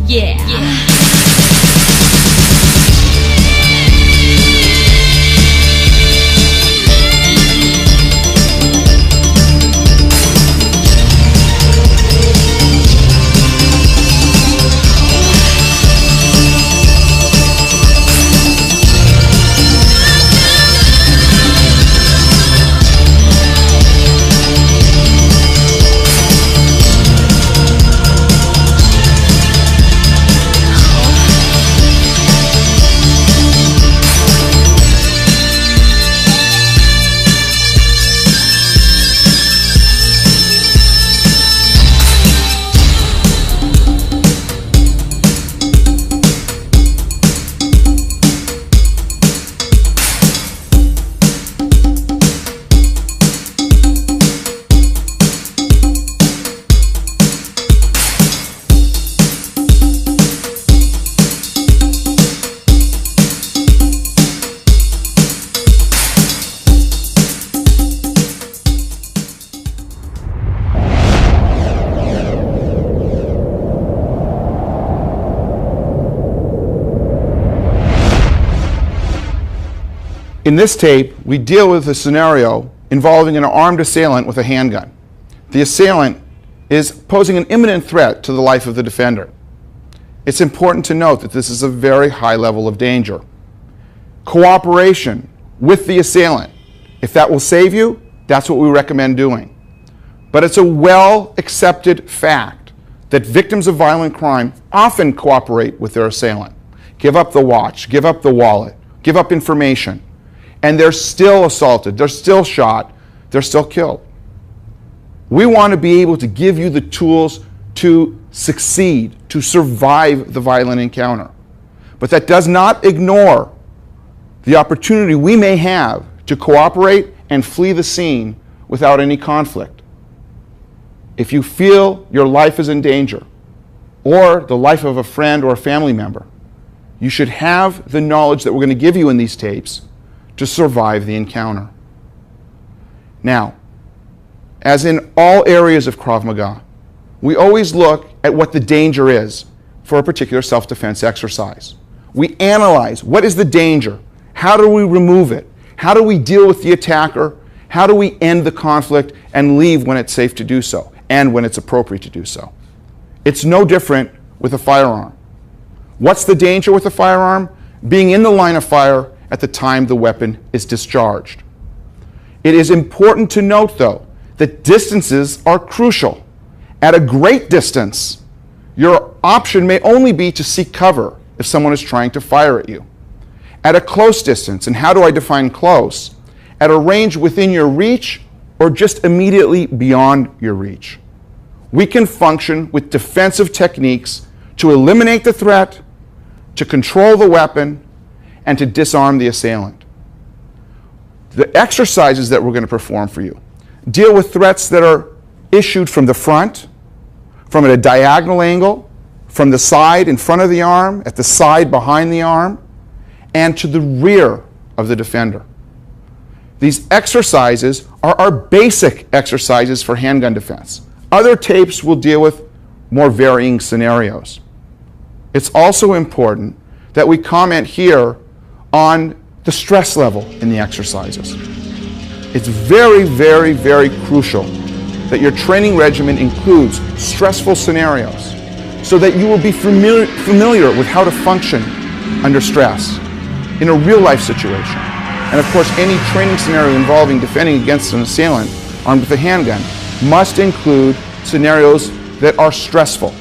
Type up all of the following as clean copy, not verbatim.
Yeah. In this tape, we deal with a scenario involving an armed assailant with a handgun. The assailant is posing an imminent threat to the life of the defender. It's important to note that this is a very high level of danger. Cooperation with the assailant, if that will save you, that's what we recommend doing. But it's a well-accepted fact that victims of violent crime often cooperate with their assailant. Give up the watch, give up the wallet, give up information. And they're still assaulted, they're still shot, they're still killed. We want to be able to give you the tools to succeed, to survive the violent encounter. But that does not ignore the opportunity we may have to cooperate and flee the scene without any conflict. If you feel your life is in danger, or the life of a friend or a family member, you should have the knowledge that we're going to give you in these tapes to survive the encounter. Now, as in all areas of Krav Maga, we always look at what the danger is for a particular self-defense exercise. We analyze what is the danger, how do we remove it, how do we deal with the attacker, how do we end the conflict and leave when it's safe to do so and when it's appropriate to do so. It's no different with a firearm. What's the danger with a firearm? Being in the line of fire at the time the weapon is discharged. It is important to note, though, that distances are crucial. At a great distance, your option may only be to seek cover if someone is trying to fire at you. At a close distance, and how do I define close? At a range within your reach or just immediately beyond your reach. We can function with defensive techniques to eliminate the threat, to control the weapon, and to disarm the assailant. The exercises that we're going to perform for you deal with threats that are issued from the front, from at a diagonal angle, from the side in front of the arm, at the side behind the arm, and to the rear of the defender. These exercises are our basic exercises for handgun defense. Other tapes will deal with more varying scenarios. It's also important that we comment here on the stress level in the exercises. It's very, very, very crucial that your training regimen includes stressful scenarios so that you will be familiar with how to function under stress in a real-life situation. And of course, any training scenario involving defending against an assailant armed with a handgun must include scenarios that are stressful.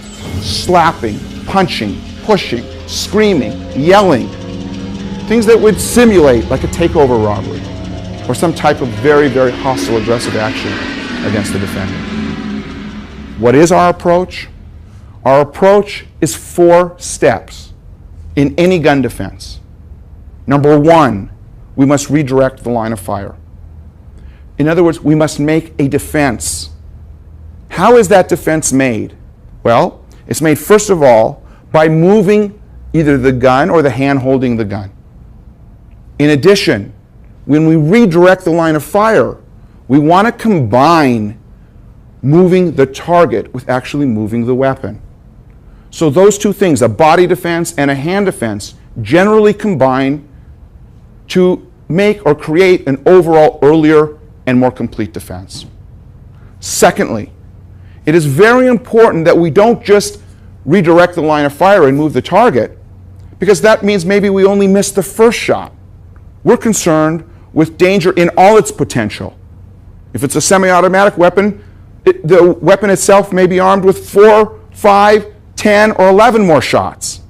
Slapping, punching, pushing, screaming, yelling, things that would simulate like a takeover robbery or some type of very, very hostile, aggressive action against the defender. What is our approach? Our approach is 4 steps in any gun defense. Number 1, we must redirect the line of fire. In other words, we must make a defense. How is that defense made? Well, it's made first of all by moving either the gun or the hand holding the gun. In addition, when we redirect the line of fire, we want to combine moving the target with actually moving the weapon. So those two things, a body defense and a hand defense, generally combine to make or create an overall earlier and more complete defense. Secondly, it is very important that we don't just redirect the line of fire and move the target, because that means maybe we only missed the first shot. We're concerned with danger in all its potential. If it's a semi-automatic weapon, the weapon itself may be armed with 4, 5, 10, or 11 more shots.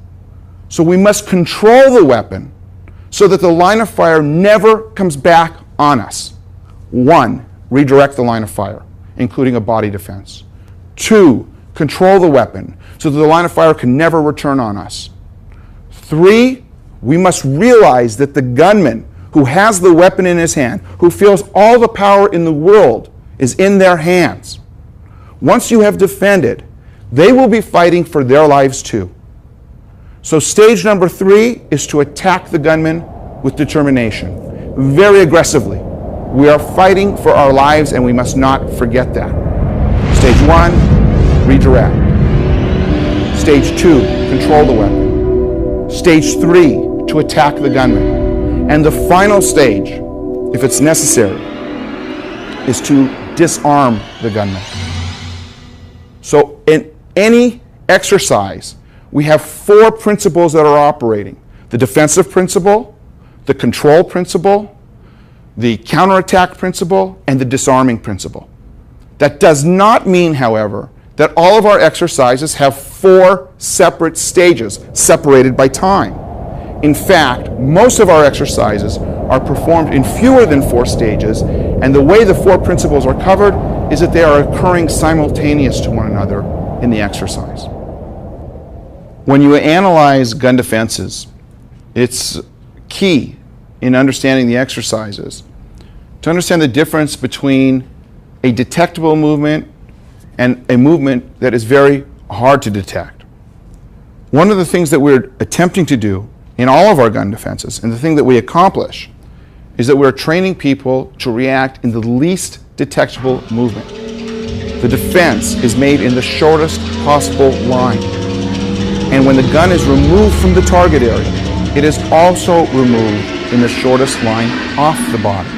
So we must control the weapon so that the line of fire never comes back on us. 1, redirect the line of fire, including a body defense. 2, control the weapon so that the line of fire can never return on us. 3, we must realize that the gunman who has the weapon in his hand, who feels all the power in the world is in their hands. Once you have defended, they will be fighting for their lives too. So stage number 3 is to attack the gunman with determination, very aggressively. We are fighting for our lives, and we must not forget that. Stage 1, redirect. Stage 2, control the weapon. Stage 3, to attack the gunman. And the final stage, if it's necessary, is to disarm the gunman. So in any exercise, we have 4 principles that are operating: the defensive principle, the control principle, the counterattack principle, and the disarming principle. That does not mean, however, that all of our exercises have 4 separate stages, separated by time. In fact, most of our exercises are performed in fewer than 4 stages, and the way the 4 principles are covered is that they are occurring simultaneous to one another in the exercise. When you analyze gun defenses, it's key in understanding the exercises to understand the difference between a detectable movement and a movement that is very hard to detect. One of the things that we're attempting to do in all of our gun defenses, and the thing that we accomplish, is that we're training people to react in the least detectable movement. The defense is made in the shortest possible line. And when the gun is removed from the target area, it is also removed in the shortest line off the body.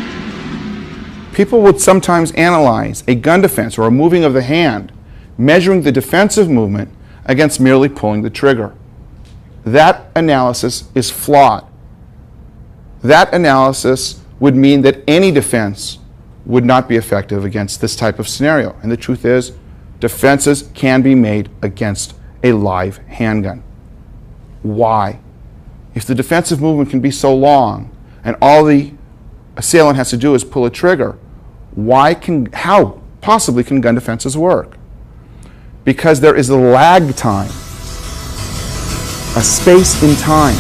People would sometimes analyze a gun defense or a moving of the hand, measuring the defensive movement against merely pulling the trigger. That analysis is flawed. That analysis would mean that any defense would not be effective against this type of scenario. And the truth is, defenses can be made against a live handgun. Why? If the defensive movement can be so long and all the assailant has to do is pull a trigger, how possibly can gun defenses work? Because there is a lag time, a space in time,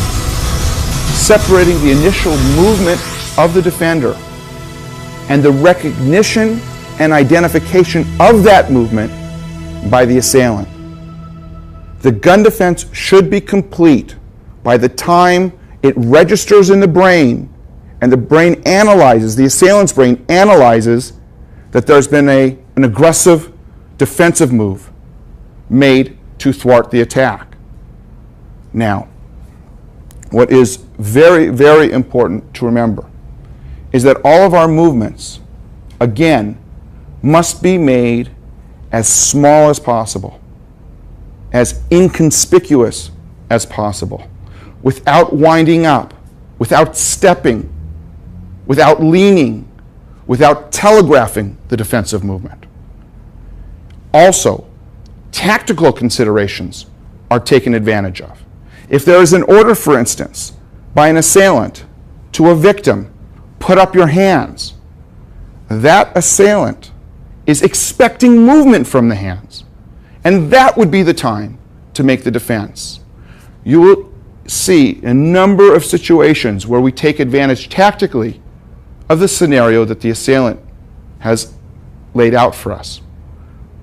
separating the initial movement of the defender and the recognition and identification of that movement by the assailant. The gun defense should be complete by the time it registers in the brain and the brain analyzes, the assailant's brain analyzes that there's been an aggressive defensive move made to thwart the attack. Now, what is very, very important to remember is that all of our movements, again, must be made as small as possible, as inconspicuous as possible, without winding up, without stepping, without leaning, without telegraphing the defensive movement. Also, tactical considerations are taken advantage of. If there is an order, for instance, by an assailant to a victim, put up your hands, that assailant is expecting movement from the hands. And that would be the time to make the defense. You will see a number of situations where we take advantage tactically of the scenario that the assailant has laid out for us.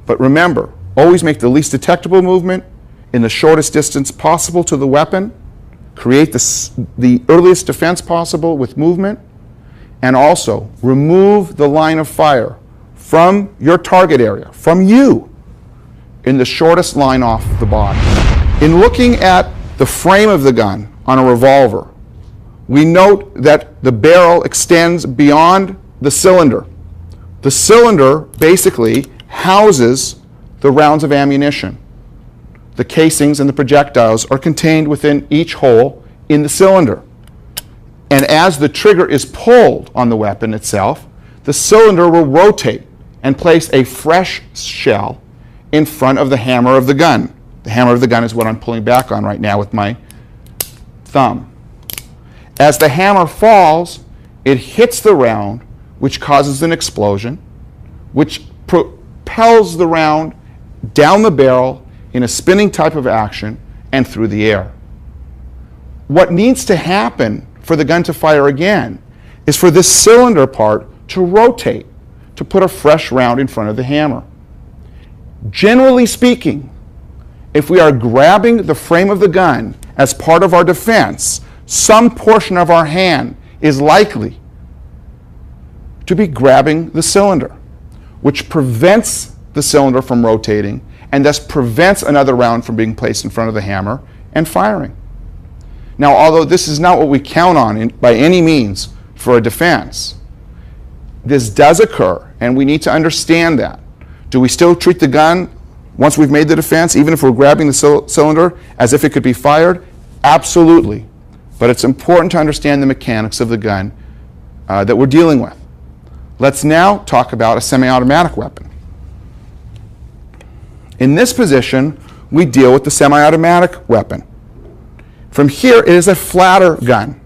But remember, always make the least detectable movement in the shortest distance possible to the weapon, create the earliest defense possible with movement, and also remove the line of fire from your target area, from you, in the shortest line off the body. In looking at the frame of the gun on a revolver, we note that the barrel extends beyond the cylinder. The cylinder basically houses the rounds of ammunition. The casings and the projectiles are contained within each hole in the cylinder. And as the trigger is pulled on the weapon itself, the cylinder will rotate and place a fresh shell in front of the hammer of the gun. The hammer of the gun is what I'm pulling back on right now with my thumb. As the hammer falls, it hits the round, which causes an explosion, which propels the round down the barrel in a spinning type of action and through the air. What needs to happen for the gun to fire again is for this cylinder part to rotate, to put a fresh round in front of the hammer. Generally speaking, if we are grabbing the frame of the gun as part of our defense, some portion of our hand is likely to be grabbing the cylinder, which prevents the cylinder from rotating and thus prevents another round from being placed in front of the hammer and firing. Now, although this is not what we count on by any means for a defense, this does occur, and we need to understand that. Do we still treat the gun, once we've made the defense, even if we're grabbing the cylinder, as if it could be fired? Absolutely. But it's important to understand the mechanics of the gun that we're dealing with. Let's now talk about a semi-automatic weapon. In this position, we deal with the semi-automatic weapon. From here, it is a flatter gun.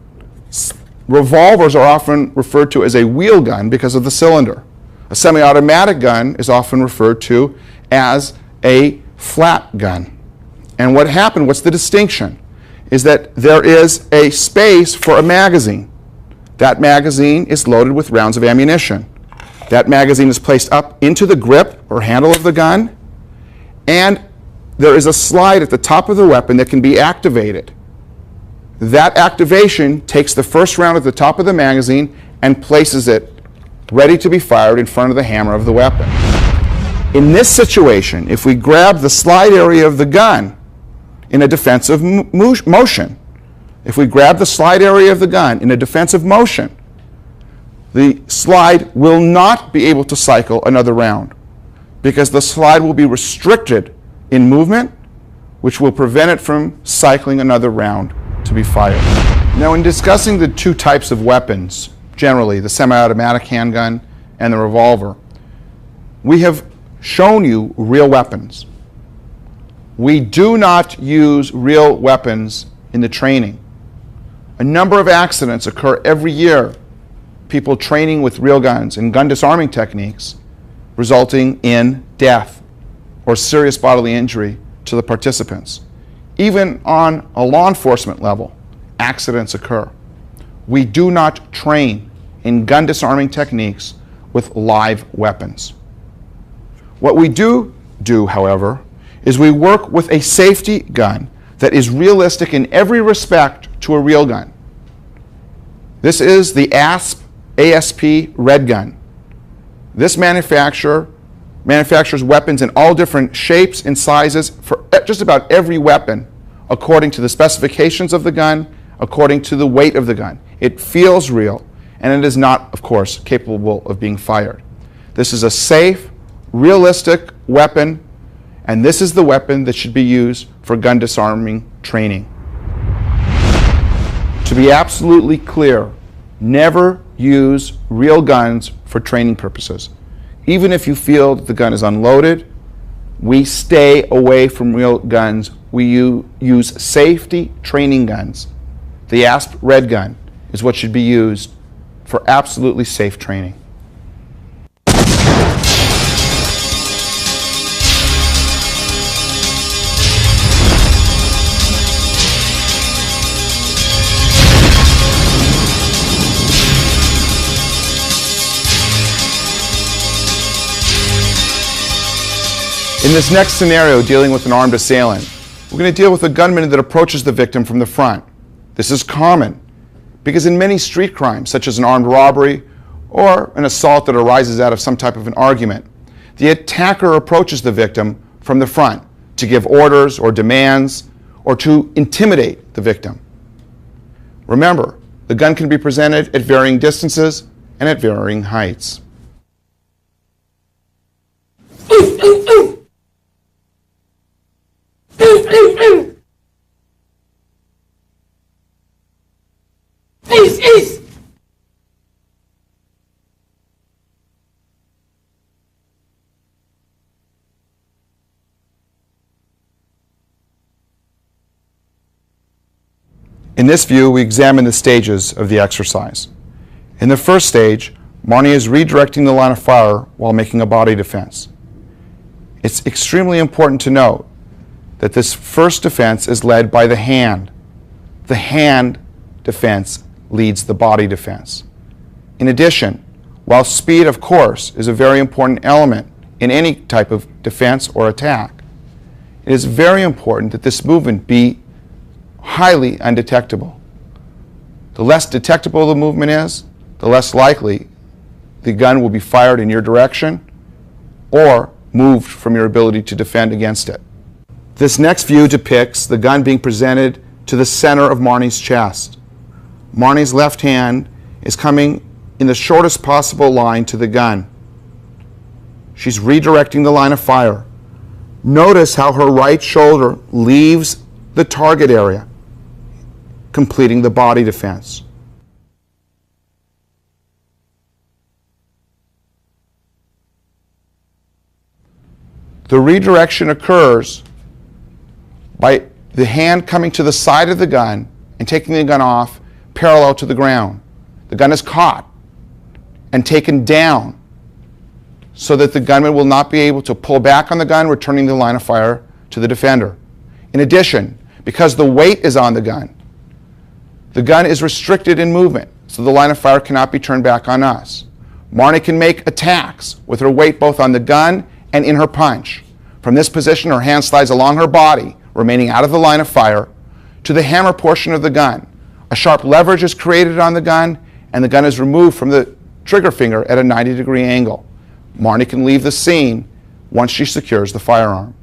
Revolvers are often referred to as a wheel gun because of the cylinder. A semi-automatic gun is often referred to as a flat gun. And what's the distinction? Is that there is a space for a magazine. That magazine is loaded with rounds of ammunition. That magazine is placed up into the grip or handle of the gun, and there is a slide at the top of the weapon that can be activated. That activation takes the first round at the top of the magazine and places it ready to be fired in front of the hammer of the weapon. In this situation, if we grab the slide area of the gun in a defensive motion, if we grab the slide area of the gun in a defensive motion, the slide will not be able to cycle another round because the slide will be restricted in movement, which will prevent it from cycling another round to be fired. Now, in discussing the two types of weapons, generally the semi-automatic handgun and the revolver, we have shown you real weapons. We do not use real weapons in the training. A number of accidents occur every year, people training with real guns and gun disarming techniques, resulting in death or serious bodily injury to the participants. Even on a law enforcement level, accidents occur. We do not train in gun disarming techniques with live weapons. What we do, however, is we work with a safety gun that is realistic in every respect to a real gun. This is the ASP Red Gun. This manufacturers weapons in all different shapes and sizes for just about every weapon, according to the specifications of the gun, according to the weight of the gun. It feels real, and it is not, of course, capable of being fired. This is a safe, realistic weapon, and this is the weapon that should be used for gun disarming training. To be absolutely clear, never use real guns for training purposes. Even if you feel that the gun is unloaded, we stay away from real guns. We use safety training guns. The ASP Red Gun is what should be used for absolutely safe training. In this next scenario, dealing with an armed assailant, we're going to deal with a gunman that approaches the victim from the front. This is common because in many street crimes, such as an armed robbery or an assault that arises out of some type of an argument, the attacker approaches the victim from the front to give orders or demands or to intimidate the victim. Remember, the gun can be presented at varying distances and at varying heights. In this view, we examine the stages of the exercise. In the first stage, Marnie is redirecting the line of fire while making a body defense. It's extremely important to note that this first defense is led by the hand. The hand defense leads the body defense. In addition, while speed, of course, is a very important element in any type of defense or attack, it is very important that this movement be highly undetectable. The less detectable the movement is, the less likely the gun will be fired in your direction or moved from your ability to defend against it. This next view depicts the gun being presented to the center of Marnie's chest. Marnie's left hand is coming in the shortest possible line to the gun. She's redirecting the line of fire. Notice how her right shoulder leaves the target area, completing the body defense. The redirection occurs by the hand coming to the side of the gun and taking the gun off parallel to the ground. The gun is caught and taken down so that the gunman will not be able to pull back on the gun, returning the line of fire to the defender. In addition, because the weight is on the gun is restricted in movement, so the line of fire cannot be turned back on us. Marnie can make attacks with her weight both on the gun and in her punch. From this position, her hand slides along her body, remaining out of the line of fire, to the hammer portion of the gun. A sharp leverage is created on the gun, and the gun is removed from the trigger finger at a 90-degree angle. Marnie can leave the scene once she secures the firearm.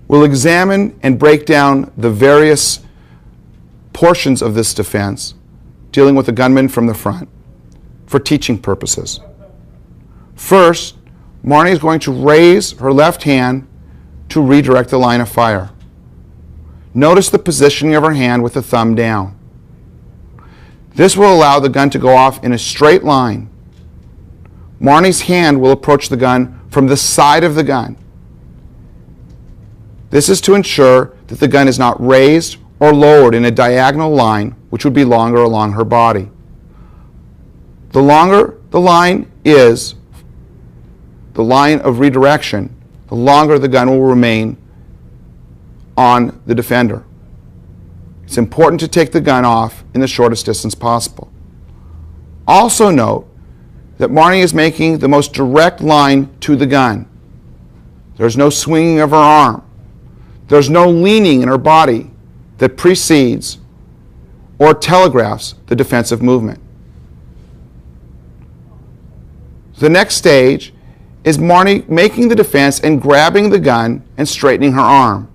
We'll examine and break down the various portions of this defense, dealing with the gunman from the front, for teaching purposes. First, Marnie is going to raise her left hand to redirect the line of fire. Notice the positioning of her hand with the thumb down. This will allow the gun to go off in a straight line. Marnie's hand will approach the gun from the side of the gun. This is to ensure that the gun is not raised or lowered in a diagonal line, which would be longer along her body. The longer the line is, the line of redirection, the longer the gun will remain on the defender. It's important to take the gun off in the shortest distance possible. Also note that Marnie is making the most direct line to the gun. There's no swinging of her arm. There's no leaning in her body that precedes or telegraphs the defensive movement. The next stage is Marnie making the defense and grabbing the gun and straightening her arm.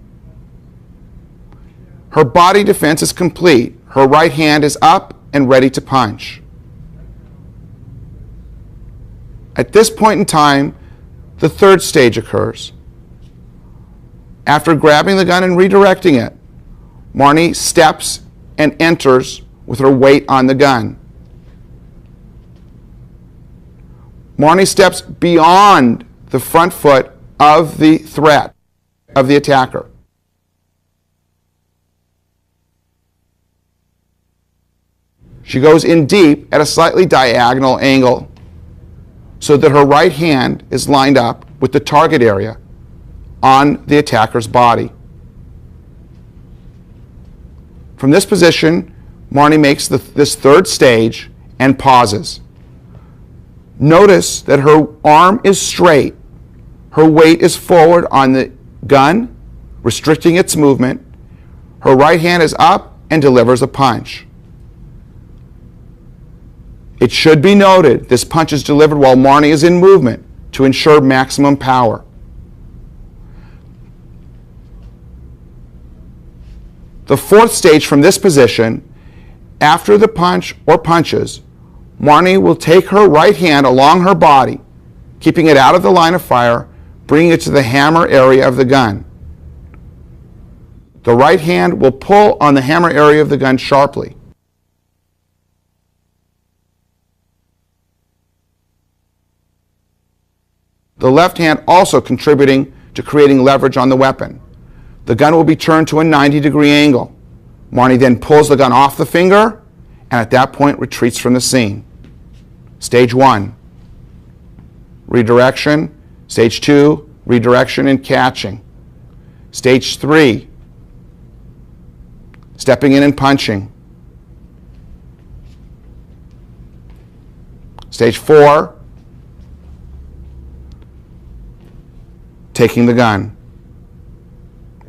Her body defense is complete. Her right hand is up and ready to punch. At this point in time, the third stage occurs. After grabbing the gun and redirecting it, Marnie steps and enters with her weight on the gun. Marnie steps beyond the front foot of the threat of the attacker. She goes in deep at a slightly diagonal angle so that her right hand is lined up with the target area on the attacker's body. From this position, Marnie makes this third stage and pauses. Notice that her arm is straight. Her weight is forward on the gun, restricting its movement. Her right hand is up and delivers a punch. It should be noted this punch is delivered while Marnie is in movement to ensure maximum power. The fourth stage from this position, after the punch or punches, Marnie will take her right hand along her body, keeping it out of the line of fire, bringing it to the hammer area of the gun. The right hand will pull on the hammer area of the gun sharply. The left hand also contributing to creating leverage on the weapon. The gun will be turned to a 90-degree angle. Marnie then pulls the gun off the finger and at that point retreats from the scene. Stage 1, redirection. Stage 2, redirection and catching. Stage 3, stepping in and punching. Stage 4, taking the gun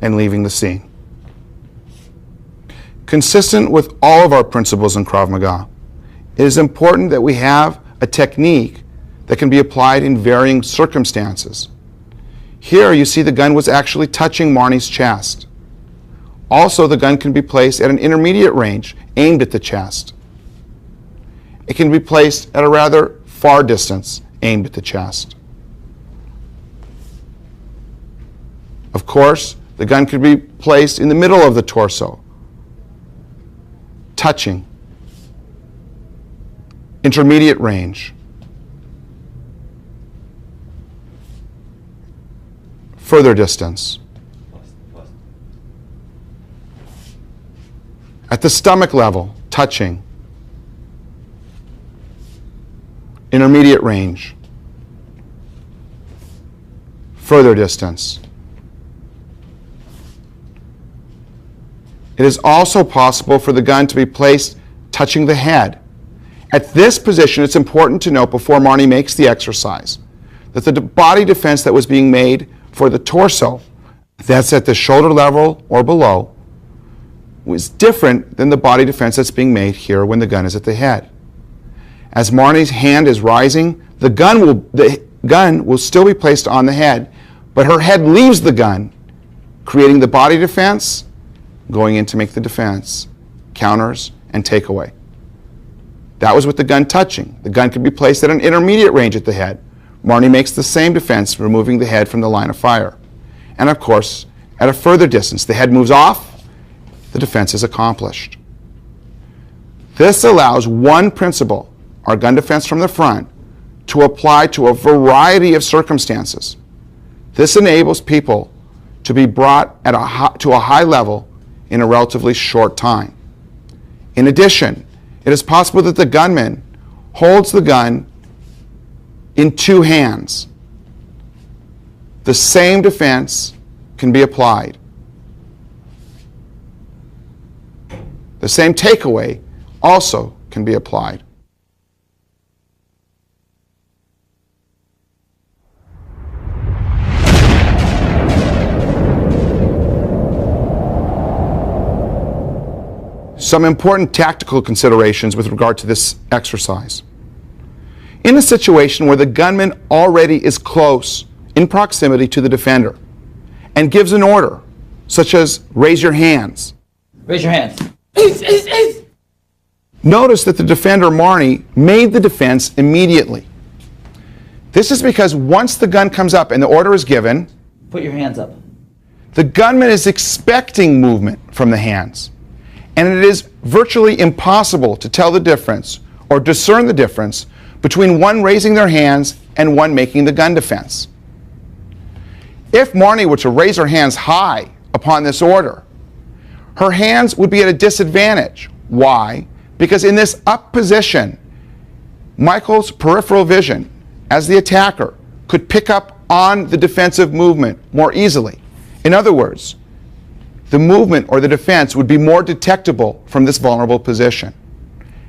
and leaving the scene. Consistent with all of our principles in Krav Maga, it is important that we have a technique that can be applied in varying circumstances. Here you see the gun was actually touching Marnie's chest. Also, the gun can be placed at an intermediate range aimed at the chest. It can be placed at a rather far distance aimed at the chest. Of course, the gun could be placed in the middle of the torso, touching, intermediate range, further distance, at the stomach level, touching, intermediate range, further distance. It is also possible for the gun to be placed touching the head. At this position, it's important to note before Marnie makes the exercise that the body defense that was being made for the torso, that's at the shoulder level or below, was different than the body defense that's being made here when the gun is at the head. As Marnie's hand is rising, the gun will still be placed on the head, but her head leaves the gun, creating the body defense, going in to make the defense, counters, and takeaway. That was with the gun touching. The gun could be placed at an intermediate range at the head. Marnie makes the same defense, removing the head from the line of fire. And of course, at a further distance, the head moves off, the defense is accomplished. This allows one principle, our gun defense from the front, to apply to a variety of circumstances. This enables people to be brought to a high level in a relatively short time. In addition, it is possible that the gunman holds the gun in two hands. The same defense can be applied. The same takeaway also can be applied. Some important tactical considerations with regard to this exercise. In a situation where the gunman already is close in proximity to the defender and gives an order, such as raise your hands. Raise your hands. Notice that the defender, Marnie, made the defense immediately. This is because once the gun comes up and the order is given, put your hands up. The gunman is expecting movement from the hands. And it is virtually impossible to tell the difference or discern the difference between one raising their hands and one making the gun defense. If Marnie were to raise her hands high upon this order, her hands would be at a disadvantage. Why? Because in this up position, Michael's peripheral vision, as the attacker, could pick up on the defensive movement more easily. In other words, the movement or the defense would be more detectable from this vulnerable position.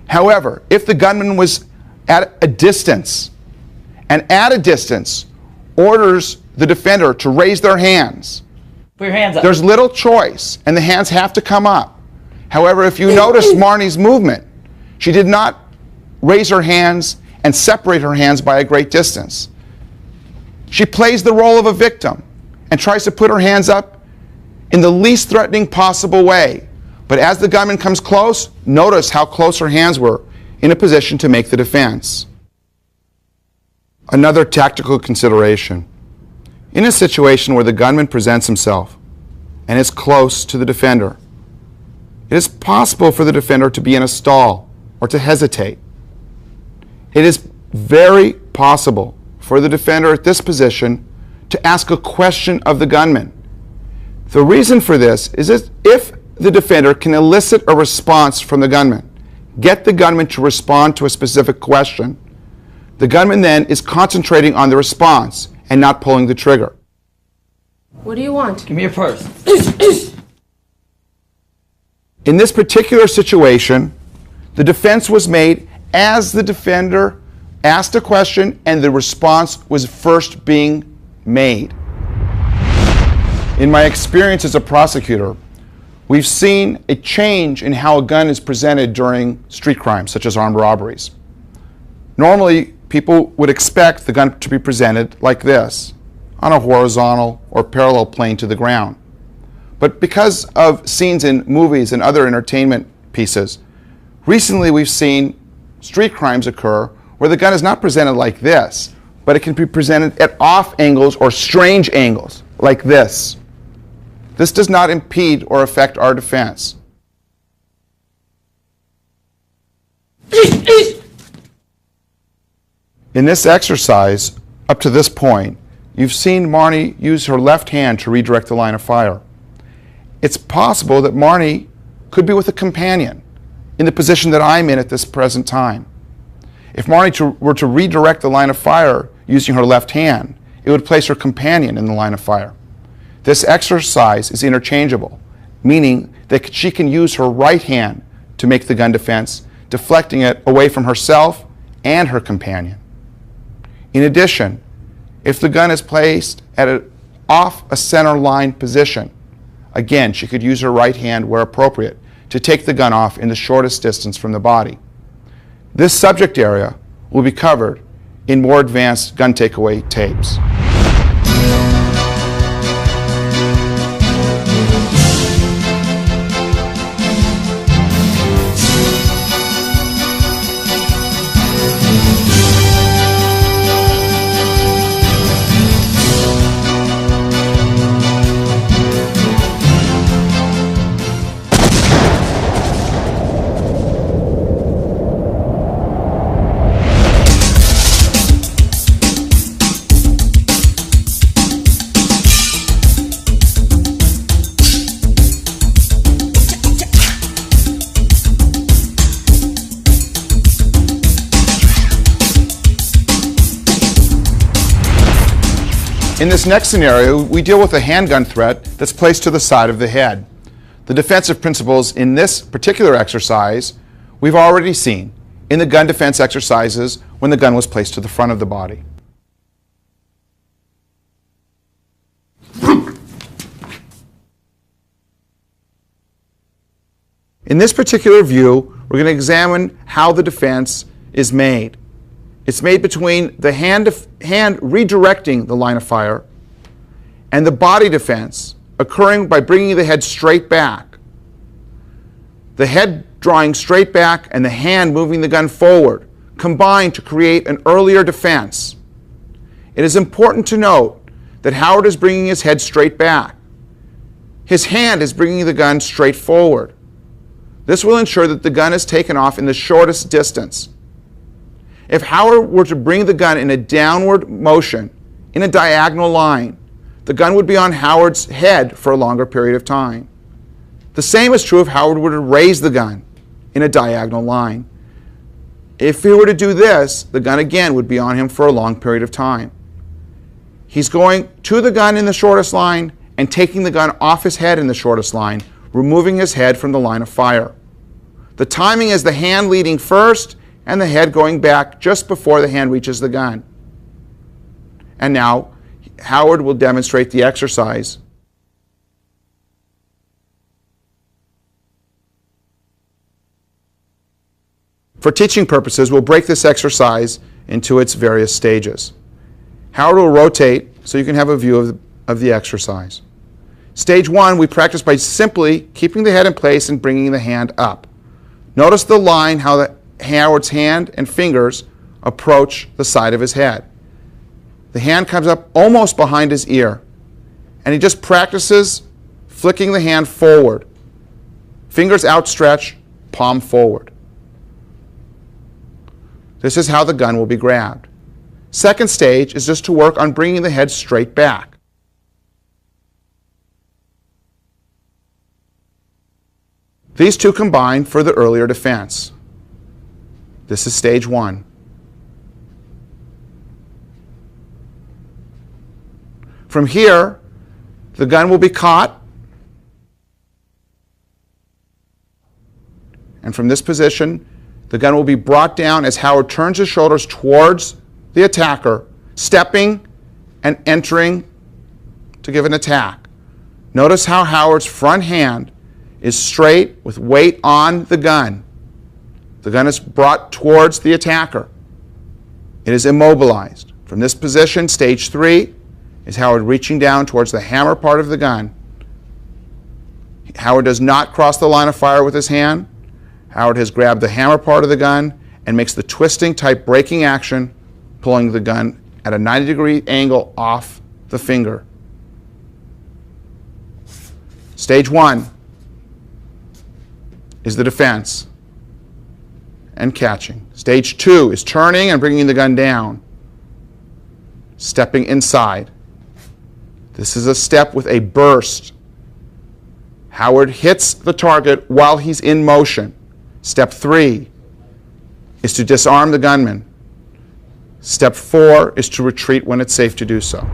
However, if the gunman was at a distance, and at a distance orders the defender to raise their hands, put your hands up. There's little choice, and the hands have to come up. However, if you notice Marnie's movement, she did not raise her hands and separate her hands by a great distance. She plays the role of a victim and tries to put her hands up in the least threatening possible way But as the gunman comes close, notice how close her hands were in a position to make the defense. Another tactical consideration. In a situation where the gunman presents himself and is close to the defender, it is possible for the defender to be in a stall or to hesitate. It is very possible for the defender at this position to ask a question of the gunman. The reason for this is that if the defender can elicit a response from the gunman, get the gunman to respond to a specific question, the gunman then is concentrating on the response and not pulling the trigger. What do you want? Give me your purse. In this particular situation, the defense was made as the defender asked a question and the response was first being made. In my experience as a prosecutor, we've seen a change in how a gun is presented during street crimes, such as armed robberies. Normally, people would expect the gun to be presented like this, on a horizontal or parallel plane to the ground. But because of scenes in movies and other entertainment pieces, recently we've seen street crimes occur where the gun is not presented like this, but it can be presented at off angles or strange angles, like this. This does not impede or affect our defense. In this exercise, up to this point, you've seen Marnie use her left hand to redirect the line of fire. It's possible that Marnie could be with a companion in the position that I'm in at this present time. If Marnie were to redirect the line of fire using her left hand, it would place her companion in the line of fire. This exercise is interchangeable, meaning that she can use her right hand to make the gun defense, deflecting it away from herself and her companion. In addition, if the gun is placed off a center line position, again, she could use her right hand where appropriate to take the gun off in the shortest distance from the body. This subject area will be covered in more advanced gun takeaway tapes. In this next scenario, we deal with a handgun threat that's placed to the side of the head. The defensive principles in this particular exercise we've already seen in the gun defense exercises when the gun was placed to the front of the body. In this particular view, we're going to examine how the defense is made. It's made between the hand redirecting the line of fire and the body defense occurring by bringing the head straight back. The head drawing straight back and the hand moving the gun forward combine to create an earlier defense. It is important to note that Howard is bringing his head straight back. His hand is bringing the gun straight forward. This will ensure that the gun is taken off in the shortest distance. If Howard were to bring the gun in a downward motion, in a diagonal line, the gun would be on Howard's head for a longer period of time. The same is true if Howard were to raise the gun in a diagonal line. If he were to do this, the gun again would be on him for a long period of time. He's going to the gun in the shortest line and taking the gun off his head in the shortest line, removing his head from the line of fire. The timing is the hand leading first and the head going back just before the hand reaches the gun. And now, Howard will demonstrate the exercise. For teaching purposes, we'll break this exercise into its various stages. Howard will rotate so you can have a view of the exercise. Stage 1, we practice by simply keeping the head in place and bringing the hand up. Notice the line, how Howard's hand and fingers approach the side of his head. The hand comes up almost behind his ear, and he just practices flicking the hand forward. Fingers outstretched, palm forward. This is how the gun will be grabbed. Second stage is just to work on bringing the head straight back. These two combine for the earlier defense. This is stage 1. From here, the gun will be caught, and from this position, the gun will be brought down as Howard turns his shoulders towards the attacker, stepping and entering to give an attack. Notice how Howard's front hand is straight with weight on the gun. The gun is brought towards the attacker. It is immobilized. From this position, stage 3, is Howard reaching down towards the hammer part of the gun. Howard does not cross the line of fire with his hand. Howard has grabbed the hammer part of the gun and makes the twisting type braking action, pulling the gun at a 90-degree angle off the finger. Stage 1 is the defense and catching. Stage 2 is turning and bringing the gun down, stepping inside. This is a step with a burst. Howard hits the target while he's in motion. Step 3 is to disarm the gunman. Step 4 is to retreat when it's safe to do so.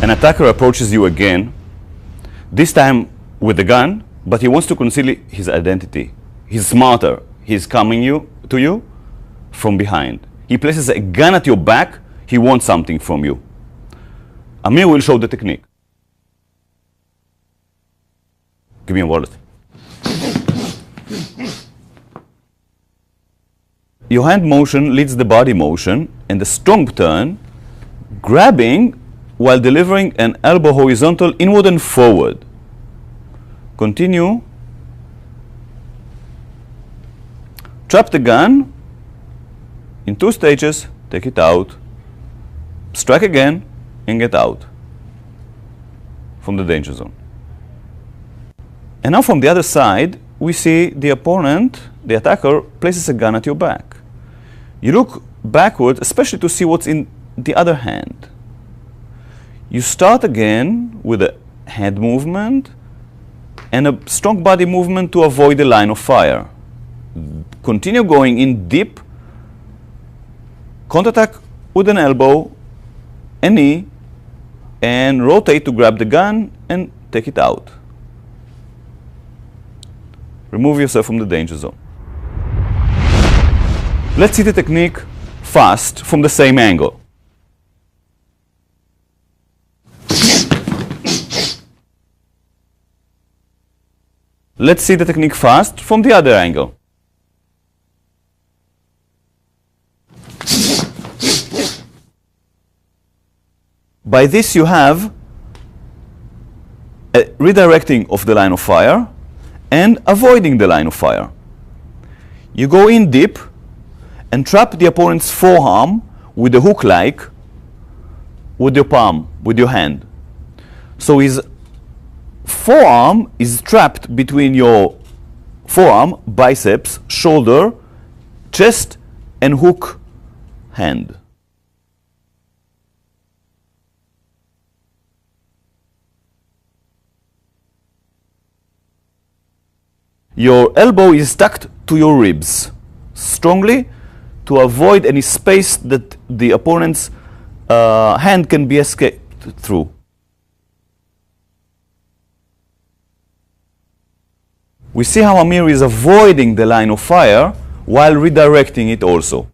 An attacker approaches you again, this time with a gun, but he wants to conceal his identity. He's smarter. He's coming to you from behind. He places a gun at your back. He wants something from you. Amir will show the technique. Give me a wallet. Your hand motion leads the body motion, and the strong turn, grabbing while delivering an elbow horizontal inward and forward. Continue. Trap the gun in 2 stages, take it out, strike again, and get out from the danger zone. And now from the other side, we see the opponent, the attacker, places a gun at your back. You look backward, especially to see what's in the other hand. You start again with a head movement and a strong body movement to avoid the line of fire. Continue going in deep, counterattack with an elbow, a knee, and rotate to grab the gun and take it out. Remove yourself from the danger zone. Let's see the technique fast from the same angle. Let's see the technique fast from the other angle. By this you have a redirecting of the line of fire and avoiding the line of fire. You go in deep and trap the opponent's forearm with a hook-like with your palm, with your hand. So he's forearm is trapped between your forearm, biceps, shoulder, chest, and hook hand. Your elbow is tucked to your ribs strongly to avoid any space that the opponent's hand can be escaped through. We see how Amir is avoiding the line of fire while redirecting it also.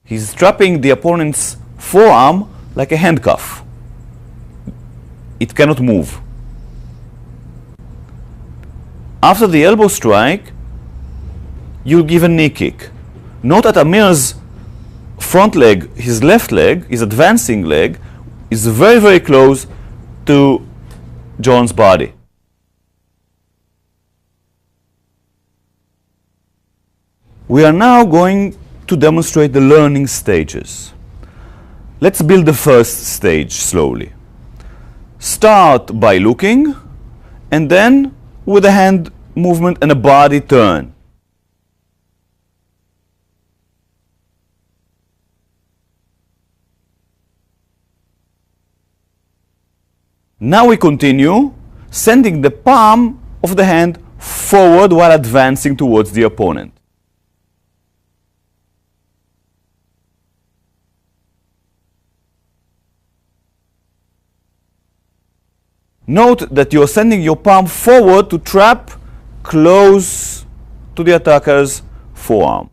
He's trapping the opponent's forearm like a handcuff. It cannot move. After the elbow strike, you give a knee kick. Note that Amir's front leg, his left leg, his advancing leg, is very, very close to John's body. We are now going to demonstrate the learning stages. Let's build the first stage slowly. Start by looking, and then with a hand movement and a body turn. Now we continue, sending the palm of the hand forward while advancing towards the opponent. Note that you are sending your palm forward to trap close to the attacker's forearm.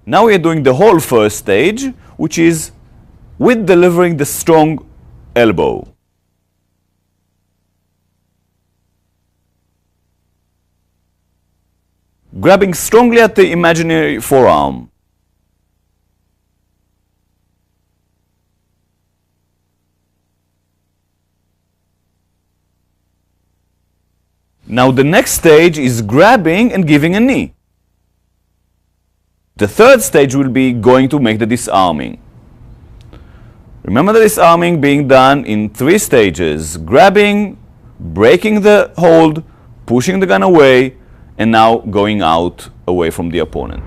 Now we are doing the whole first stage, which is with delivering the strong elbow. Grabbing strongly at the imaginary forearm. Now the next stage is grabbing and giving a knee. The third stage will be going to make the disarming. Remember the disarming being done in 3 stages: grabbing, breaking the hold, pushing the gun away, and now going out away from the opponent.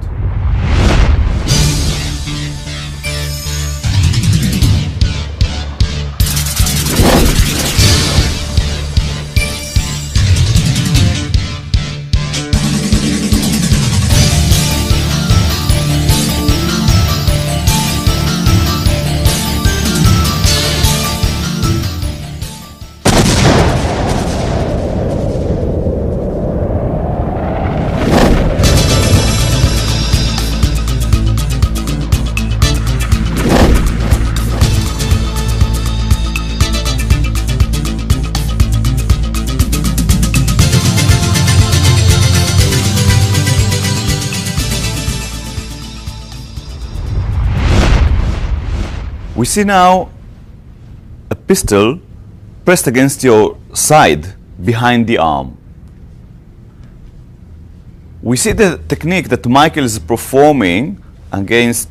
We see now a pistol pressed against your side behind the arm. We see the technique that Michael is performing against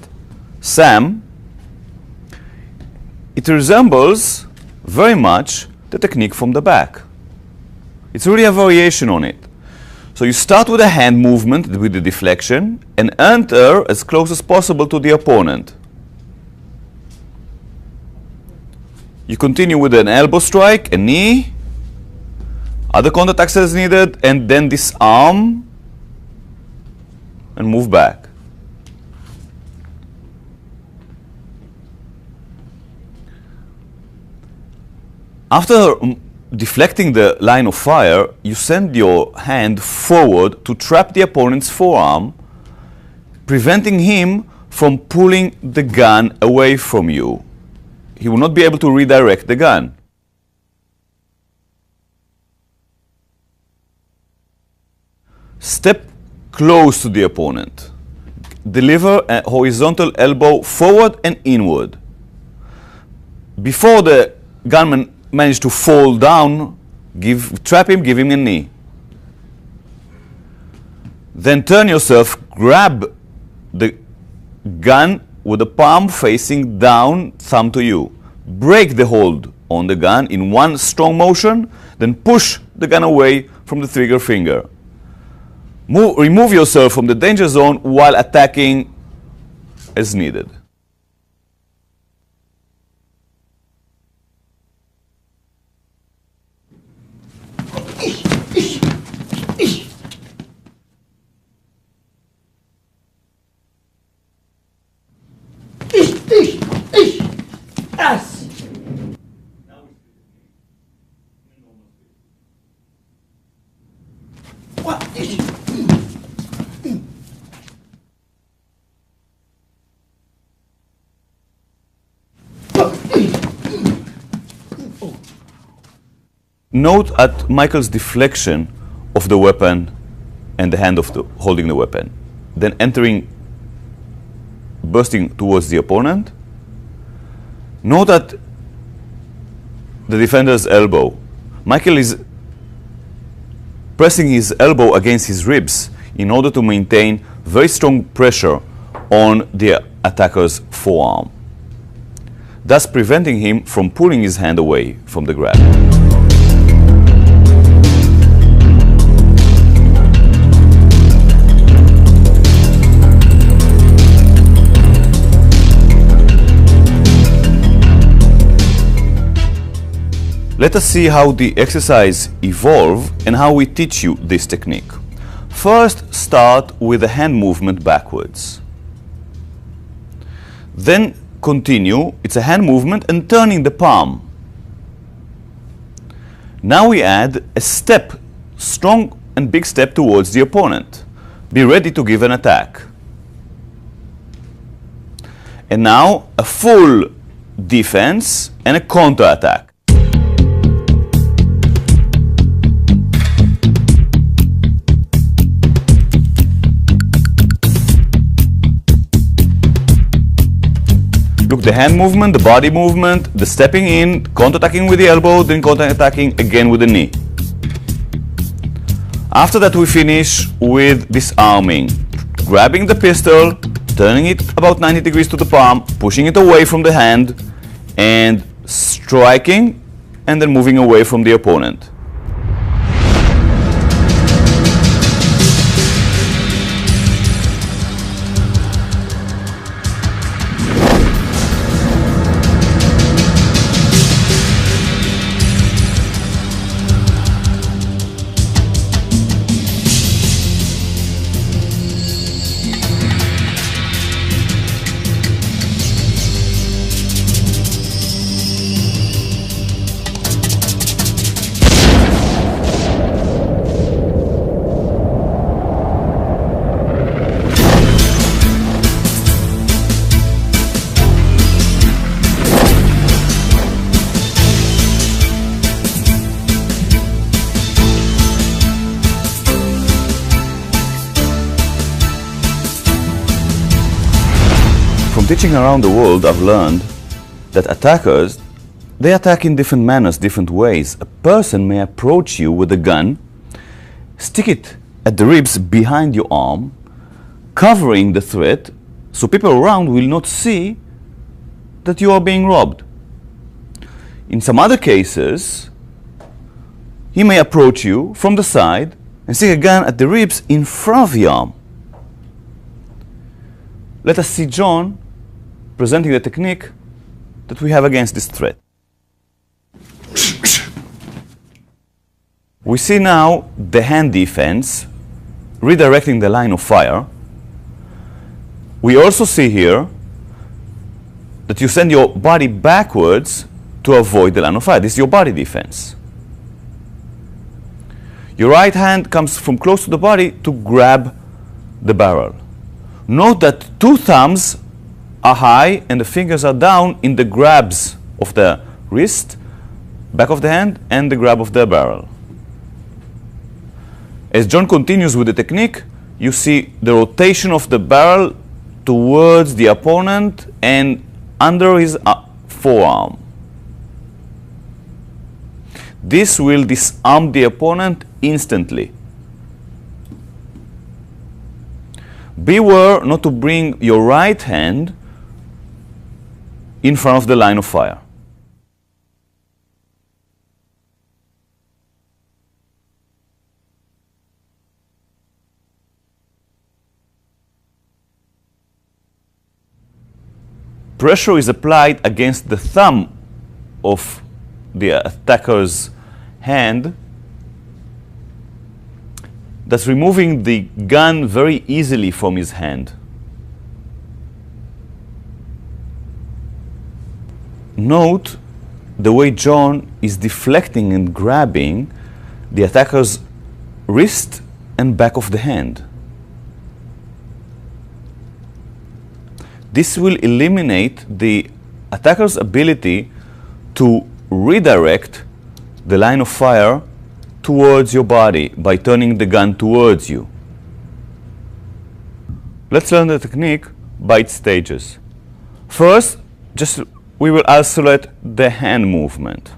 Sam. It resembles very much the technique from the back. It's really a variation on it. So you start with a hand movement with the deflection and enter as close as possible to the opponent. You continue with an elbow strike, a knee, other contact as needed, and then disarm and move back. After deflecting the line of fire, you send your hand forward to trap the opponent's forearm, preventing him from pulling the gun away from you. He will not be able to redirect the gun. Step close to the opponent. Deliver a horizontal elbow forward and inward. Before the gunman manages to fall down, trap him, give him a knee. Then turn yourself, grab the gun with the palm facing down, thumb to you. Break the hold on the gun in one strong motion, then push the gun away from the trigger finger. Remove yourself from the danger zone while attacking as needed. Yes! Note at Michael's deflection of the weapon and the hand of holding the weapon, then bursting towards the opponent. Note at the defender's elbow. Michael is pressing his elbow against his ribs in order to maintain very strong pressure on the attacker's forearm, thus preventing him from pulling his hand away from the grab. Let us see how the exercise evolves and how we teach you this technique. First, start with the hand movement backwards. Then continue, it's a hand movement and turning the palm. Now we add a step, strong and big step towards the opponent. Be ready to give an attack. And now a full defense and a counter attack. Look, the hand movement, the body movement, the stepping in, counter-attacking with the elbow, then counter-attacking again with the knee. After that we finish with disarming, grabbing the pistol, turning it about 90 degrees to the palm, pushing it away from the hand, and striking, and then moving away from the opponent. Teaching around the world, I've learned that attackers, they attack in different manners, different ways. A person may approach you with a gun, stick it at the ribs behind your arm, covering the threat so people around will not see that you are being robbed. In some other cases, he may approach you from the side and stick a gun at the ribs in front of the arm. Let us see John presenting the technique that we have against this threat. We see now the hand defense redirecting the line of fire. We also see here that you send your body backwards to avoid the line of fire. This is your body defense. Your right hand comes from close to the body to grab the barrel. Note that two thumbs are high and the fingers are down in the grabs of the wrist, back of the hand, and the grab of the barrel. As John continues with the technique, you see the rotation of the barrel towards the opponent and under his forearm. This will disarm the opponent instantly. Beware not to bring your right hand in front of the line of fire. Pressure is applied against the thumb of the attacker's hand, thus removing the gun very easily from his hand. Note the way John is deflecting and grabbing the attacker's wrist and back of the hand. This will eliminate the attacker's ability to redirect the line of fire towards your body by turning the gun towards you. Let's learn the technique by its stages. First, we will isolate the hand movement,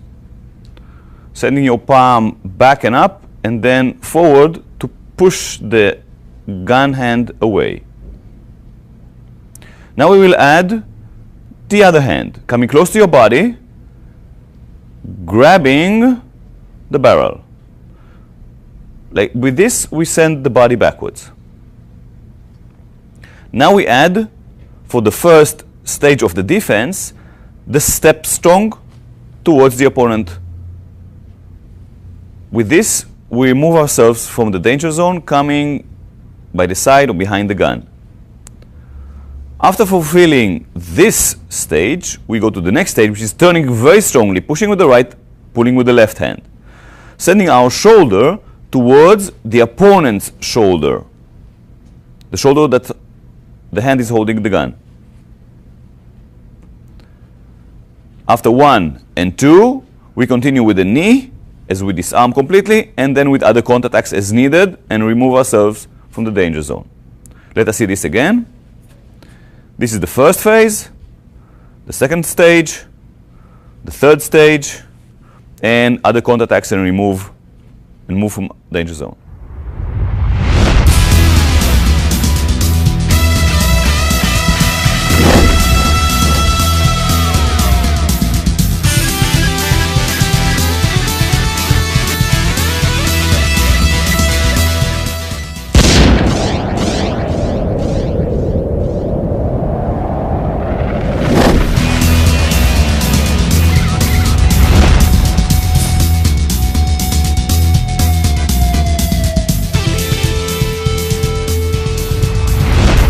sending your palm back and up and then forward to push the gun hand away. Now we will add the other hand, coming close to your body, grabbing the barrel. Like with this, we send the body backwards. Now we add, for the first stage of the defense, the step strong towards the opponent. With this, we remove ourselves from the danger zone, coming by the side or behind the gun. After fulfilling this stage, we go to the next stage, which is turning very strongly, pushing with the right, pulling with the left hand, sending our shoulder towards the opponent's shoulder, the shoulder that the hand is holding the gun. After 1 and 2, we continue with the knee as we disarm completely, and then with other counterattacks as needed, and remove ourselves from the danger zone. Let us see this again. This is the first phase, the second stage, the third stage, and other counterattacks and move from danger zone.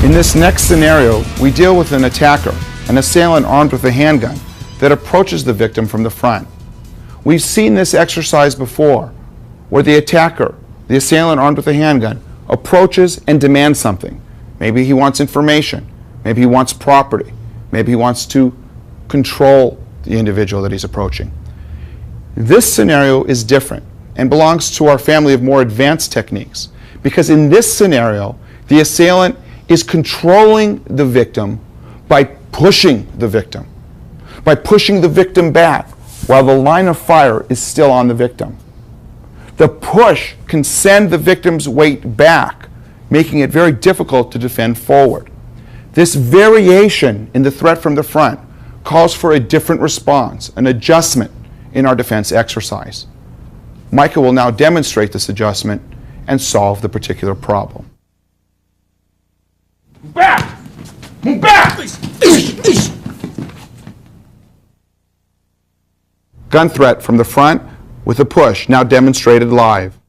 In this next scenario, we deal with an attacker, an assailant armed with a handgun, that approaches the victim from the front. We've seen this exercise before, where the attacker, the assailant armed with a handgun, approaches and demands something. Maybe he wants information, maybe he wants property, maybe he wants to control the individual that he's approaching. This scenario is different and belongs to our family of more advanced techniques, because in this scenario, the assailant is controlling the victim by pushing the victim back while the line of fire is still on the victim. The push can send the victim's weight back, making it very difficult to defend forward. This variation in the threat from the front calls for a different response, an adjustment in our defense exercise. Micah will now demonstrate this adjustment and solve the particular problem. Back! Move back! Gun threat from the front with a push, now demonstrated live.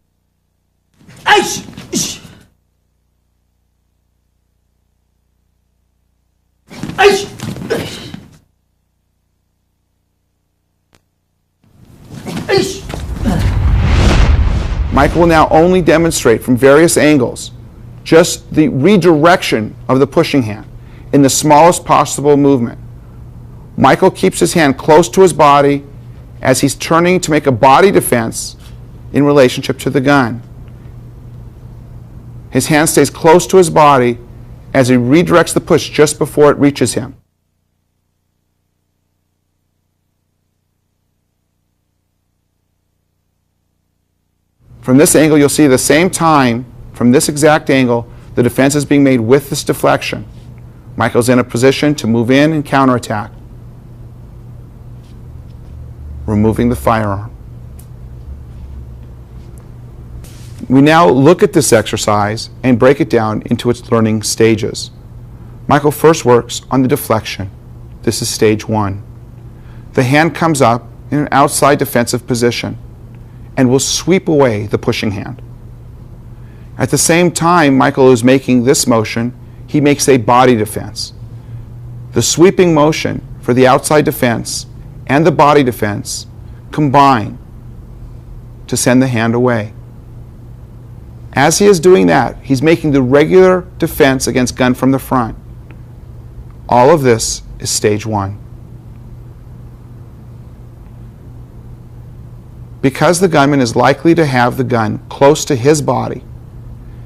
Mike will now only demonstrate from various angles just the redirection of the pushing hand in the smallest possible movement. Michael keeps his hand close to his body as he's turning to make a body defense in relationship to the gun. His hand stays close to his body as he redirects the push just before it reaches him. From this angle, you'll see the same time, from this exact angle, The defense is being made with this deflection. Michael's in a position to move in and counterattack, removing the firearm. We now look at this exercise and break it down into its learning stages. Michael first works on the deflection. This is stage 1. The hand comes up in an outside defensive position and will sweep away the pushing hand. At the same time Michael is making this motion, he makes a body defense. The sweeping motion for the outside defense and the body defense combine to send the hand away. As he is doing that, he's making the regular defense against gun from the front. All of this is stage 1. Because the gunman is likely to have the gun close to his body,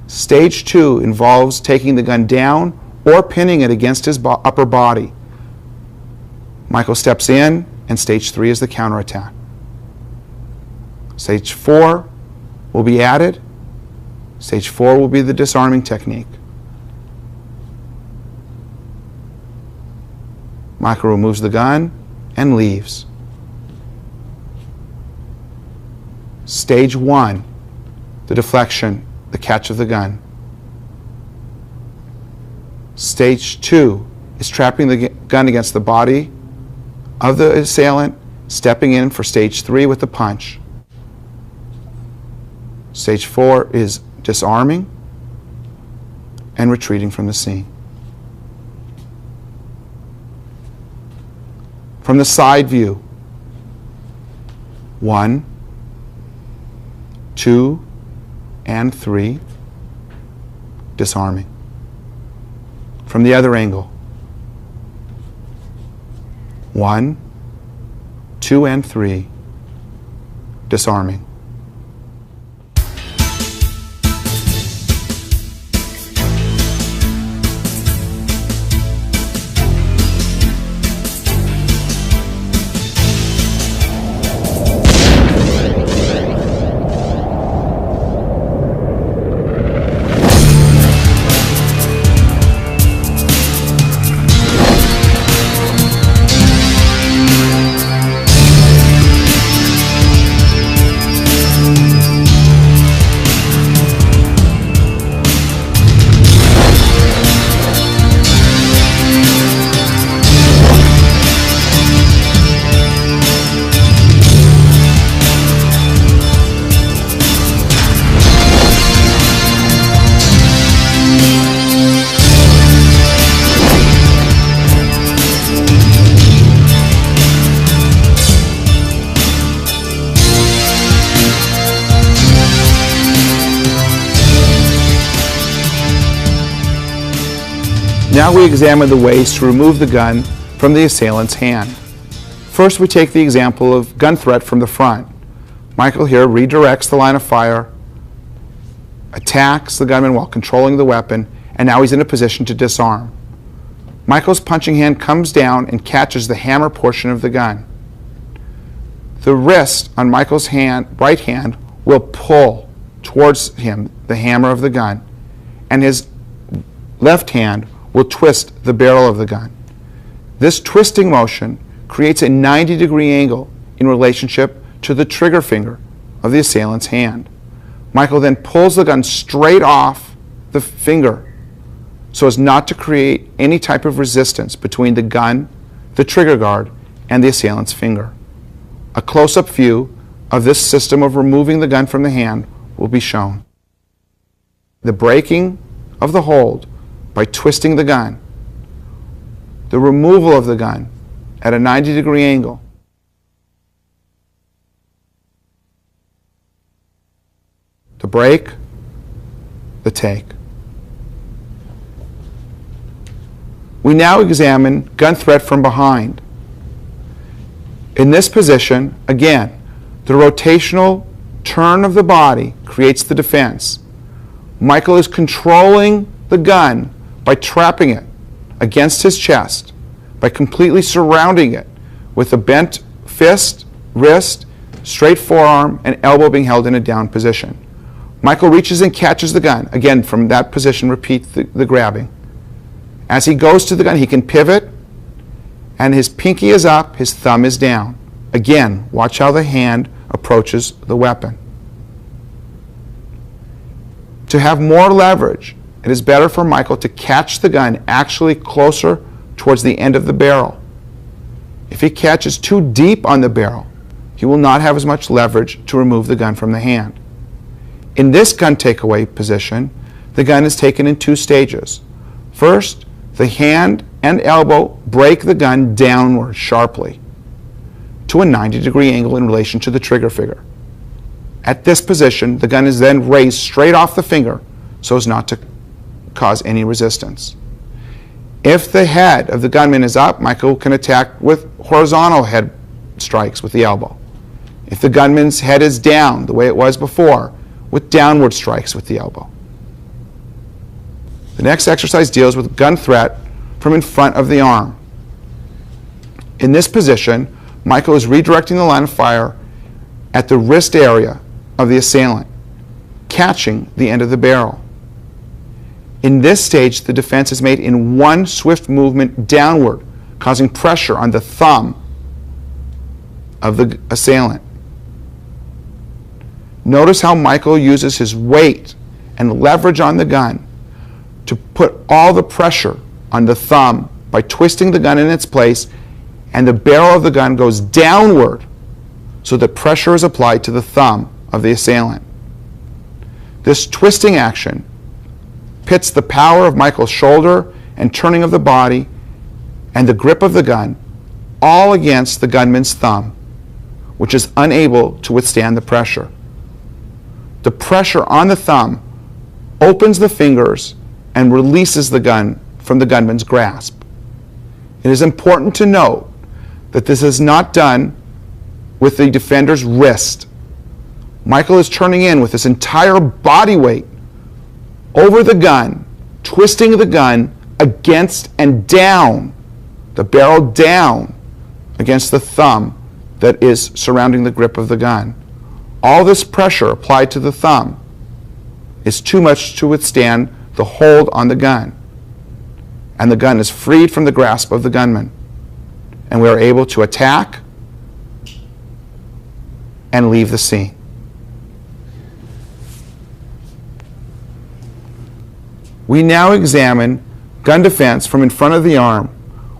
stage 2 involves taking the gun down or pinning it against his upper body. Michael steps in, and stage 3 is the counterattack. Stage 4 will be added. Stage 4 will be the disarming technique. Michael removes the gun and leaves. Stage 1, the deflection, the catch of the gun. Stage 2 is trapping the gun against the body of the assailant, stepping in for stage 3 with the punch. Stage 4 is disarming and retreating from the scene. From the side view, 1, 2, and 3, disarming. From the other angle, 1, 2, and 3, disarming. Now we examine the ways to remove the gun from the assailant's hand. First, we take the example of gun threat from the front. Michael here redirects the line of fire, attacks the gunman while controlling the weapon, and now he's in a position to disarm. Michael's punching hand comes down and catches the hammer portion of the gun. The wrist on Michael's right hand will pull towards him the hammer of the gun, and his left hand will twist the barrel of the gun. This twisting motion creates a 90-degree angle in relationship to the trigger finger of the assailant's hand. Michael then pulls the gun straight off the finger so as not to create any type of resistance between the gun, the trigger guard, and the assailant's finger. A close-up view of this system of removing the gun from the hand will be shown. The breaking of the hold by twisting the gun, the removal of the gun at a 90-degree angle, the break, the take. We now examine gun threat from behind. In this position, again, the rotational turn of the body creates the defense. Michael is controlling the gun by trapping it against his chest, by completely surrounding it with a bent fist, wrist, straight forearm, and elbow being held in a down position. Michael reaches and catches the gun. Again, from that position, repeat the grabbing. As he goes to the gun, he can pivot, and his pinky is up, his thumb is down. Again, watch how the hand approaches the weapon. To have more leverage, it is better for Michael to catch the gun actually closer towards the end of the barrel. If he catches too deep on the barrel, he will not have as much leverage to remove the gun from the hand. In this gun takeaway position, the gun is taken in 2 stages. First, the hand and elbow break the gun downward sharply to a 90-degree angle in relation to the trigger finger. At this position, the gun is then raised straight off the finger so as not to cause any resistance. If the head of the gunman is up, Michael can attack with horizontal head strikes with the elbow. If the gunman's head is down, the way it was before, with downward strikes with the elbow. The next exercise deals with gun threat from in front of the arm. In this position, Michael is redirecting the line of fire at the wrist area of the assailant, catching the end of the barrel. In this stage, the defense is made in one swift movement downward, causing pressure on the thumb of the assailant. Notice how Michael uses his weight and leverage on the gun to put all the pressure on the thumb by twisting the gun in its place, and the barrel of the gun goes downward so that pressure is applied to the thumb of the assailant. This twisting action pits the power of Michael's shoulder and turning of the body and the grip of the gun all against the gunman's thumb, which is unable to withstand the pressure. The pressure on the thumb opens the fingers and releases the gun from the gunman's grasp. It is important to note that this is not done with the defender's wrist. Michael is turning in with his entire body weight over the gun, twisting the gun against and down, the barrel down against the thumb that is surrounding the grip of the gun. All this pressure applied to the thumb is too much to withstand the hold on the gun, and the gun is freed from the grasp of the gunman, and we are able to attack and leave the scene. We now examine gun defense from in front of the arm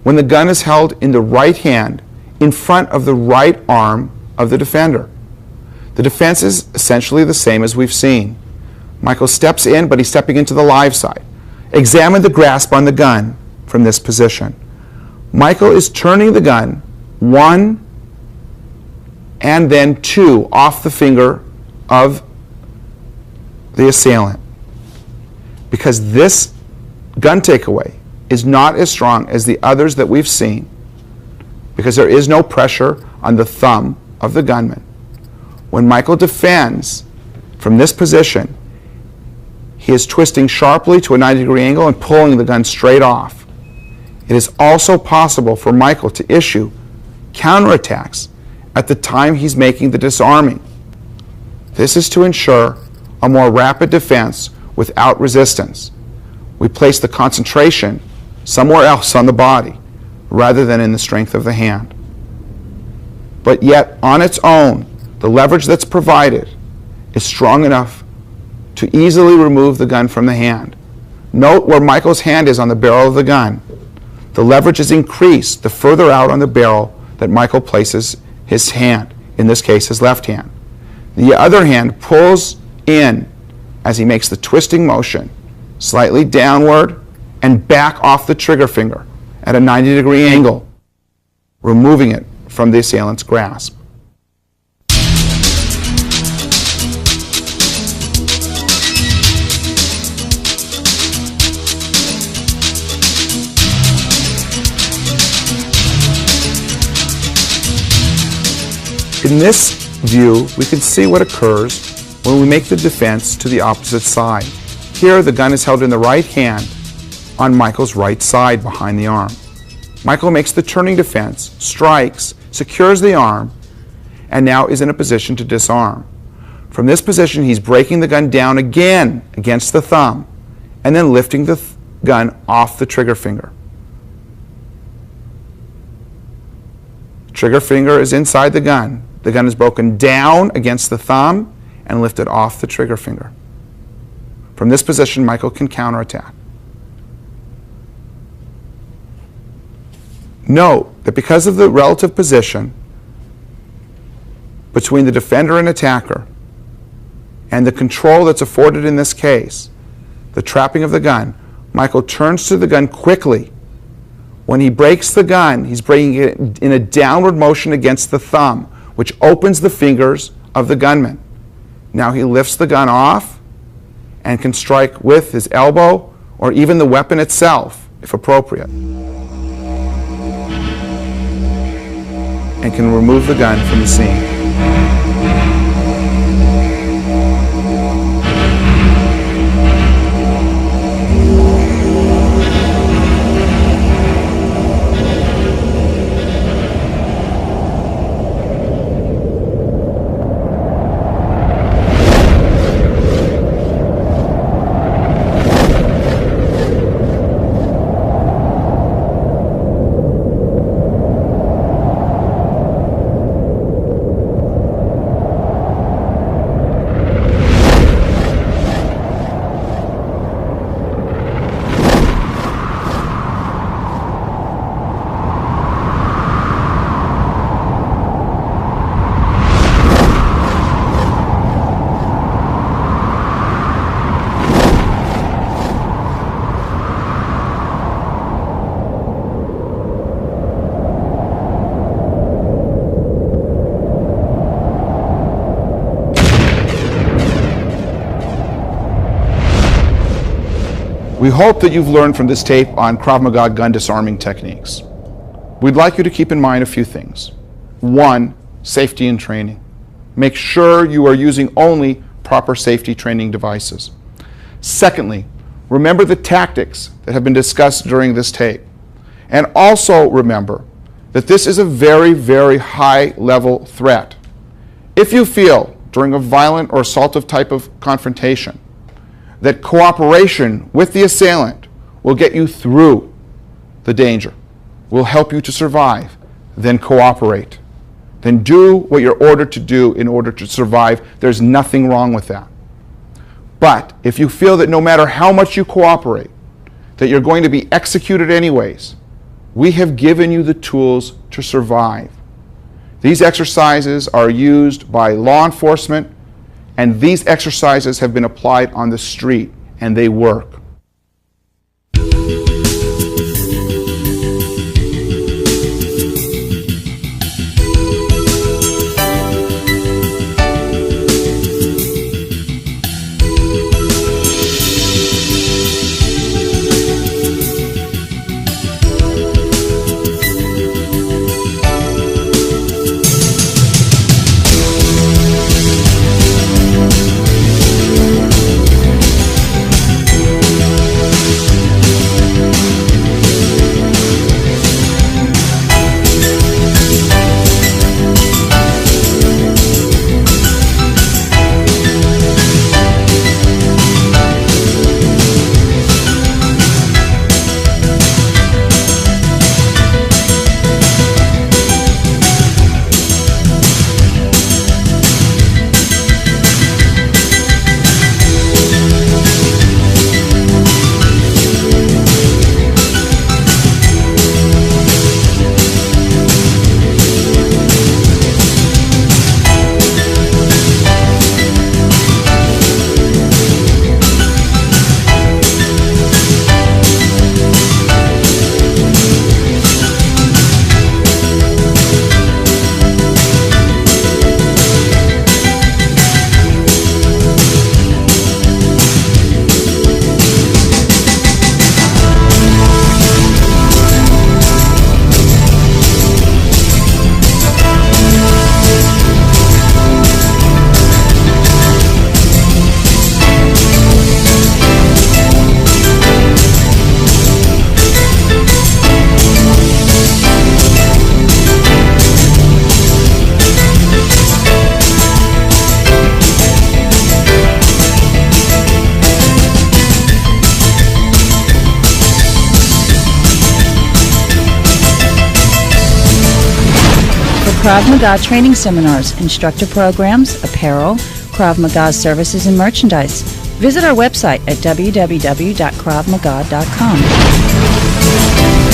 when the gun is held in the right hand in front of the right arm of the defender. The defense is essentially the same as we've seen. Michael steps in, but he's stepping into the live side. Examine the grasp on the gun from this position. Michael is turning the gun 1 and then 2 off the finger of the assailant. Because this gun takeaway is not as strong as the others that we've seen, because there is no pressure on the thumb of the gunman. When Michael defends from this position, he is twisting sharply to a 90-degree angle and pulling the gun straight off. It is also possible for Michael to issue counterattacks at the time he's making the disarming. This is to ensure a more rapid defense without resistance. We place the concentration somewhere else on the body rather than in the strength of the hand. But yet, on its own, the leverage that's provided is strong enough to easily remove the gun from the hand. Note where Michael's hand is on the barrel of the gun. The leverage is increased the further out on the barrel that Michael places his hand, in this case his left hand. The other hand pulls in as he makes the twisting motion, slightly downward and back off the trigger finger at a 90-degree angle, removing it from the assailant's grasp. In this view, we can see what occurs when we make the defense to the opposite side. Here, the gun is held in the right hand on Michael's right side behind the arm. Michael makes the turning defense, strikes, secures the arm, and now is in a position to disarm. From this position, he's breaking the gun down again against the thumb and then lifting the gun off the trigger finger. Trigger finger is inside the gun. The gun is broken down against the thumb and lifted off the trigger finger. From this position, Michael can counterattack. Note that because of the relative position between the defender and attacker and the control that's afforded in this case, the trapping of the gun, Michael turns to the gun quickly. When he breaks the gun, he's breaking it in a downward motion against the thumb, which opens the fingers of the gunman. Now he lifts the gun off and can strike with his elbow or even the weapon itself, if appropriate, and can remove the gun from the scene. We hope that you've learned from this tape on Krav Maga gun disarming techniques. We'd like you to keep in mind a few things. One, safety and training. Make sure you are using only proper safety training devices. Secondly, remember the tactics that have been discussed during this tape. And also remember that this is a very, very high level threat. If you feel during a violent or assaultive type of confrontation that cooperation with the assailant will get you through the danger, will help you to survive, then cooperate. Then do what you're ordered to do in order to survive. There's nothing wrong with that. But if you feel that no matter how much you cooperate, that you're going to be executed anyways, we have given you the tools to survive. These exercises are used by law enforcement, and these exercises have been applied on the street, and they work. Krav Maga training seminars, instructor programs, apparel, Krav Maga services, and merchandise. Visit our website at www.kravmaga.com.